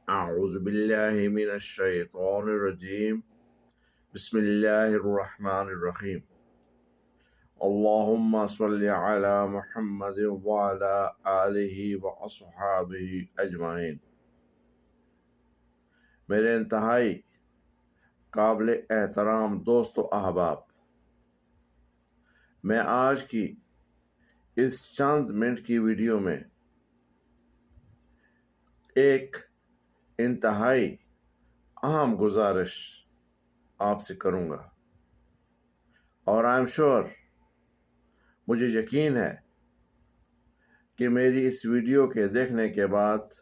اعوذ باللہ من الشیطان الرجیم بسم اللہ الرحمن الرحیم اللہم صلی علی محمد وعلی آلہ واصحابہ اجمعین۔ میرے انتہائی قابل احترام دوست و احباب، میں آج کی اس چند منٹ کی ویڈیو میں ایک انتہائی اہم گزارش آپ سے کروں گا، اور آئی ایم شور، مجھے یقین ہے کہ میری اس ویڈیو کے دیکھنے کے بعد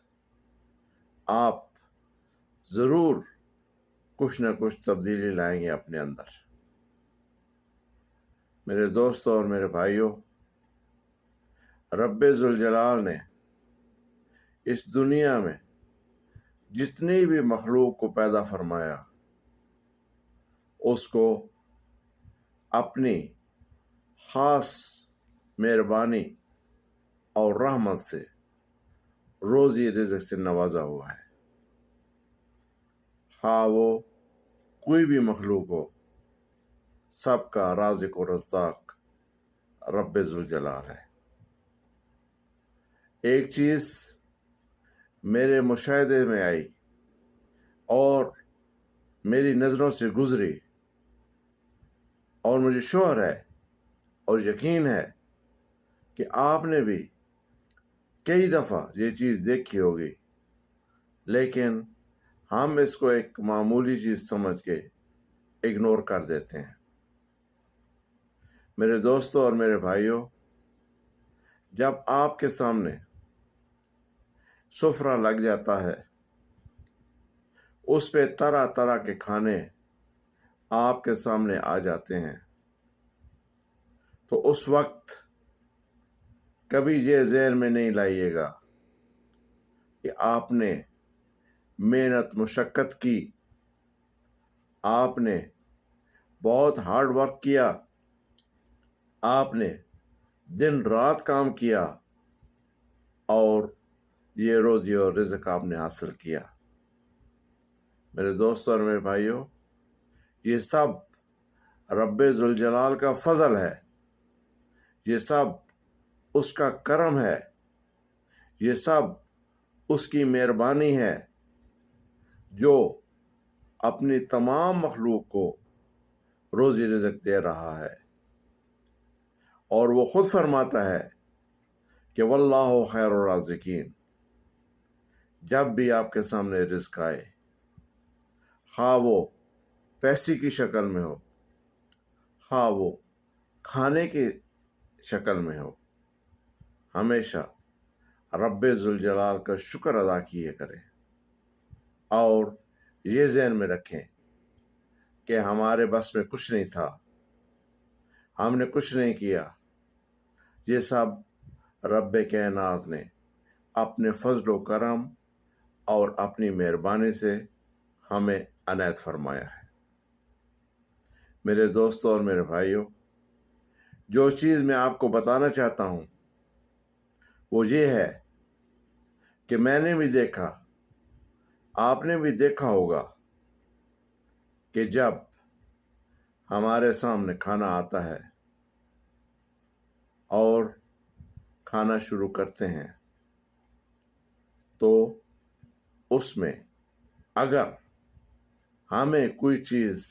آپ ضرور کچھ نہ کچھ تبدیلی لائیں گے اپنے اندر۔ میرے دوستوں اور میرے بھائیوں، رب ذوالجلال نے اس دنیا میں جتنی بھی مخلوق کو پیدا فرمایا، اس کو اپنی خاص مہربانی اور رحمت سے روزی رزق سے نوازا ہوا ہے۔ خواہ وہ کوئی بھی مخلوق ہو، سب کا رازق و رزاق رب ذوالجلال ہے۔ ایک چیز میرے مشاہدے میں آئی اور میری نظروں سے گزری، اور مجھے شعور ہے اور یقین ہے کہ آپ نے بھی کئی دفعہ یہ چیز دیکھی ہوگی، لیکن ہم اس کو ایک معمولی چیز سمجھ کے اگنور کر دیتے ہیں۔ میرے دوستوں اور میرے بھائیوں، جب آپ کے سامنے سفرہ لگ جاتا ہے، اس پہ طرح طرح کے کھانے آپ کے سامنے آ جاتے ہیں، تو اس وقت کبھی یہ ذہن میں نہیں لائیے گا کہ آپ نے محنت مشقت کی، آپ نے بہت ہارڈ ورک کیا، آپ نے دن رات کام کیا اور یہ روزی اور رزق آپ نے حاصل کیا۔ میرے دوستوں اور میرے بھائیوں، یہ سب رب ذوالجلال کا فضل ہے، یہ سب اس کا کرم ہے، یہ سب اس کی مہربانی ہے، جو اپنی تمام مخلوق کو روزی رزق دے رہا ہے۔ اور وہ خود فرماتا ہے کہ واللہ خیر الرازقین۔ جب بھی آپ کے سامنے رزق آئے، خواہ وہ پیسے کی شکل میں ہو، خواہ وہ کھانے کی شکل میں ہو، ہمیشہ رب ذوالجلال کا شکر ادا کیے کریں، اور یہ ذہن میں رکھیں کہ ہمارے بس میں کچھ نہیں تھا، ہم نے کچھ نہیں کیا، یہ سب رب کائنات نے اپنے فضل و کرم اور اپنی مہربانی سے ہمیں عنایت فرمایا ہے۔ میرے دوستوں اور میرے بھائیوں، جو چیز میں آپ کو بتانا چاہتا ہوں وہ یہ ہے کہ میں نے بھی دیکھا، آپ نے بھی دیکھا ہوگا کہ جب ہمارے سامنے کھانا آتا ہے اور کھانا شروع کرتے ہیں، تو اس میں اگر ہمیں کوئی چیز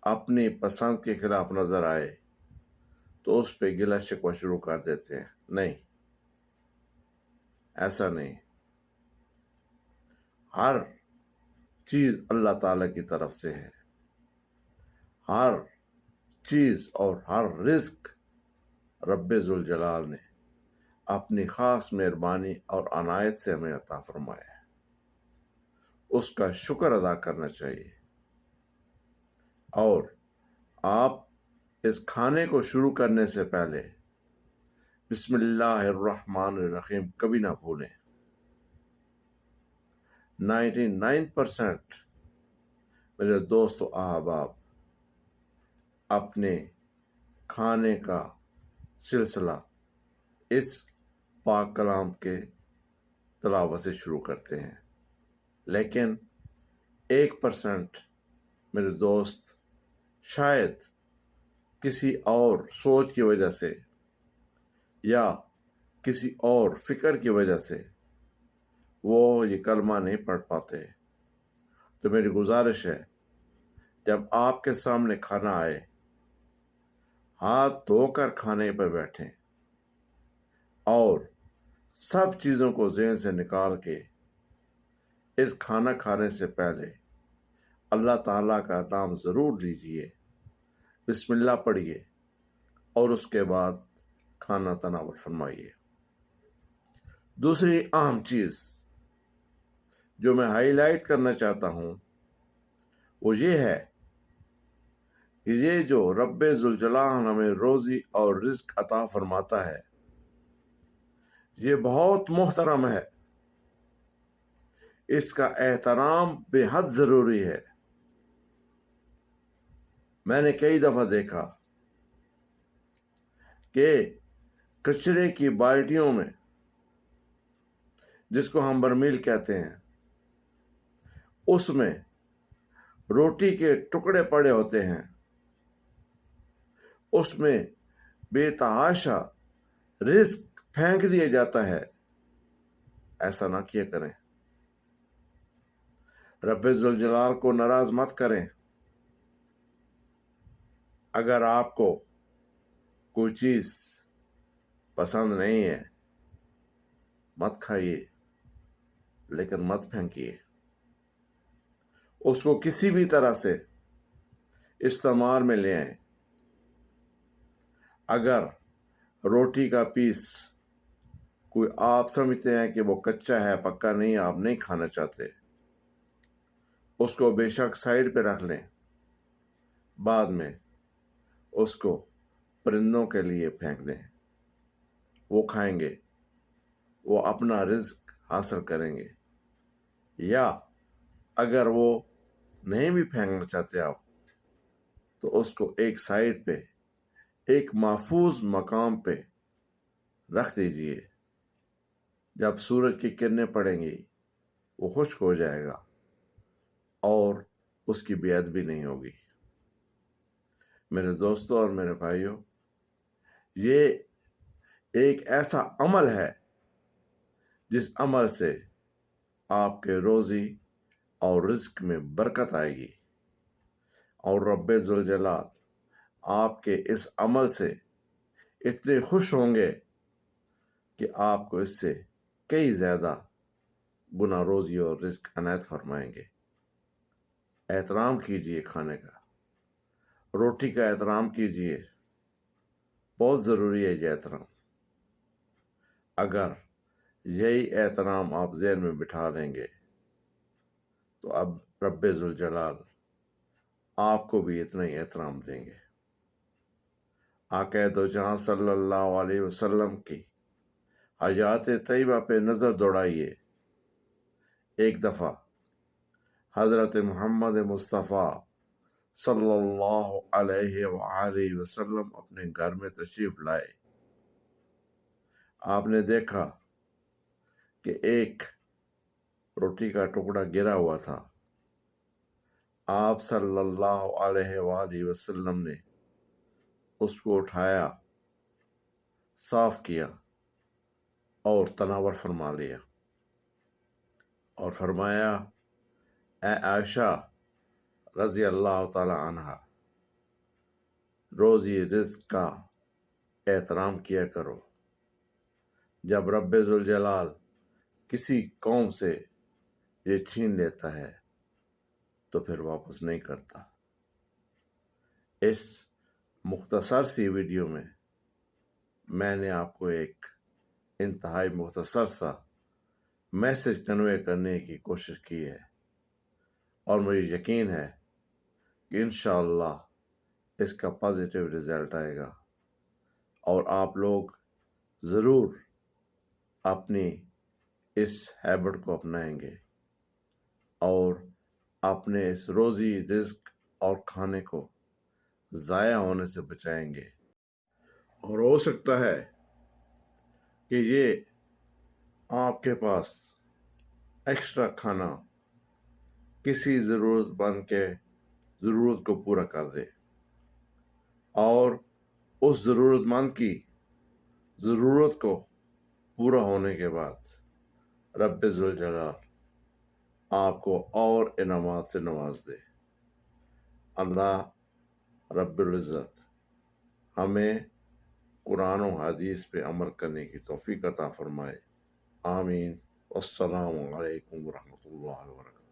اپنی پسند کے خلاف نظر آئے تو اس پہ گلہ شکوہ شروع کر دیتے ہیں۔ نہیں، ایسا نہیں۔ ہر چیز اللہ تعالیٰ کی طرف سے ہے، ہر چیز اور ہر رزق رب ذوالجلال نے اپنی خاص مہربانی اور عنایت سے ہمیں عطا فرمایا ہے۔ اس کا شکر ادا کرنا چاہیے، اور آپ اس کھانے کو شروع کرنے سے پہلے بسم اللہ الرحمن الرحیم کبھی نہ بھولیں۔ 99% میرے دوست و احباب اپنے کھانے کا سلسلہ اس پاک کلام کے تلاوت سے شروع کرتے ہیں۔ لیکن 1% میرے دوست شاید کسی اور سوچ کی وجہ سے یا کسی اور فکر کی وجہ سے وہ یہ کلمہ نہیں پڑھ پاتے. تو میری گزارش ہے، جب آپ کے سامنے کھانا آئے ہاتھ دھو کر کھانے پر بیٹھیں اور سب چیزوں کو ذہن سے نکال کے اس کھانا کھانے سے پہلے اللہ تعالیٰ کا نام ضرور لیجئے، بسم اللہ پڑھیے اور اس کے بعد کھانا تناول فرمائیے. دوسری اہم چیز جو میں ہائی لائٹ کرنا چاہتا ہوں وہ یہ ہے کہ یہ جو رب ذوالجلال ہمیں روزی اور رزق عطا فرماتا ہے یہ بہت محترم ہے، اس کا احترام بے حد ضروری ہے. میں نے کئی دفعہ دیکھا کہ کچرے کی بالٹیوں میں، جس کو ہم برمیل کہتے ہیں، اس میں روٹی کے ٹکڑے پڑے ہوتے ہیں، اس میں بے تحاشا رزق پھینک دیا جاتا ہے. ایسا نہ کیا کریں، رب ذوالجلال کو ناراض مت کریں. اگر آپ کو کوئی چیز پسند نہیں ہے مت کھائیے، لیکن مت پھینکیے. اس کو کسی بھی طرح سے استعمال میں لے آئیں. اگر روٹی کا پیس کوئی آپ سمجھتے ہیں کہ وہ کچا ہے، پکا نہیں، آپ نہیں کھانا چاہتے، اس کو بے شک سائڈ پہ رکھ لیں. بعد میں اس کو پرندوں کے لیے پھینک دیں، وہ کھائیں گے، وہ اپنا رزق حاصل کریں گے. یا اگر وہ نہیں بھی پھینکنا چاہتے آپ تو اس کو ایک سائڈ پہ ایک محفوظ مقام پہ رکھ دیجئے. جب سورج کی کرنیں پڑیں گی وہ خشک ہو جائے گا اور اس کی بے ادبی نہیں ہوگی. میرے دوستوں اور میرے بھائیوں، یہ ایک ایسا عمل ہے جس عمل سے آپ کے روزی اور رزق میں برکت آئے گی، اور رب ذوالجلال آپ کے اس عمل سے اتنے خوش ہوں گے کہ آپ کو اس سے کئی زیادہ گنا روزی اور رزق عنایت فرمائیں گے. احترام کیجئے کھانے کا، روٹی کا احترام کیجئے، بہت ضروری ہے یہ احترام. اگر یہی احترام آپ ذہن میں بٹھا لیں گے تو اب رب ذوالجلال آپ کو بھی اتنا ہی احترام دیں گے. آقا دو جہاں صلی اللہ علیہ وسلم کی حیات طیبہ پہ نظر دوڑائیے. ایک دفعہ حضرت محمد مصطفیٰ صلی اللہ علیہ وآلہ وسلم اپنے گھر میں تشریف لائے. آپ نے دیکھا کہ ایک روٹی کا ٹکڑا گرا ہوا تھا. آپ صلی اللہ علیہ وآلہ وسلم نے اس کو اٹھایا، صاف کیا اور تناول فرما لیا، اور فرمایا، اے عائشہ رضی اللہ تعالی عنہا، روزی رزق کا احترام کیا کرو. جب رب ذوالجلال کسی قوم سے یہ چھین لیتا ہے تو پھر واپس نہیں کرتا. اس مختصر سی ویڈیو میں نے آپ کو ایک انتہائی مختصر سا میسج کنوے کرنے کی کوشش کی ہے، اور مجھے یقین ہے کہ انشاءاللہ اس کا پازیٹیو رزلٹ آئے گا، اور آپ لوگ ضرور اپنی اس ہیبٹ کو اپنائیں گے اور اپنے اس روزی رزق اور کھانے کو ضائع ہونے سے بچائیں گے. اور ہو سکتا ہے کہ یہ آپ کے پاس ایکسٹرا کھانا کسی ضرورت مند کے ضرورت کو پورا کر دے، اور اس ضرورت مند کی ضرورت کو پورا ہونے کے بعد رب ذوالجلال آپ کو اور انعامات سے نواز دے۔ اللہ رب العزت ہمیں قرآن و حدیث پہ عمل کرنے کی توفیق عطا فرمائے۔ آمین۔ والسلام علیکم ورحمۃ اللہ وبرکاتہ۔